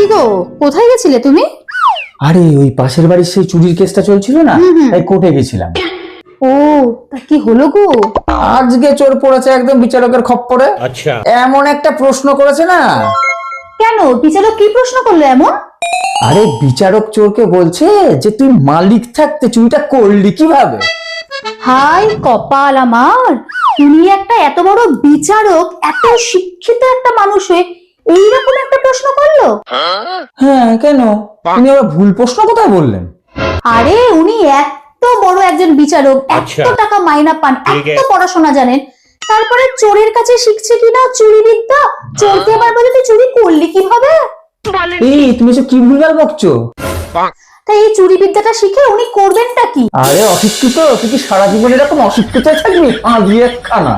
কি গো, কোথায় গেছিলে তুমি? আরে ওই পাশের বাড়ির সেই চুরির কেসটা চলছিল না, তাই কোর্টে গেছিলাম। ও, তা কি হলো গো? আজকে চোর পড়েছে একদম বিচারকের খপ্পরে। আচ্ছা, এমন একটা প্রশ্ন করেছে না। কেন, বিচারক কি প্রশ্ন করলো এমন? আরে বিচারক চোরকে বলছে যে তুই মালিক থাকতে চুরিটা করলি কিভাবে। হাই কপাল আমার, তুমি একটা এত বড় বিচারক, এত শিক্ষিত একটা মানুষ হয়ে এইরকম একটা প্রশ্ন করলো? হ্যাঁ, কেন তুমি আবার ভুল প্রশ্ন কোথায় বললেন? আরে উনি এত বড় একজন বিচারক, এত টাকা মাইনা পান, এত পড়াশোনা জানেন, তারপরে চোরের কাছে শিখছে কিনা চুরি বিদ্যা, চোরকে আবার বলে তুই চুরি করলি কিভাবে? এই তুমি সব কি ভুলভাল বকছো? তাই এই চুরি বিদ্যাটা শিখে উনি করবেনটা কি? আরে অশিক্ষিত, তুই কি সারা জীবন এরকম অশিক্ষিত থাকবি? দিয়ে খানা।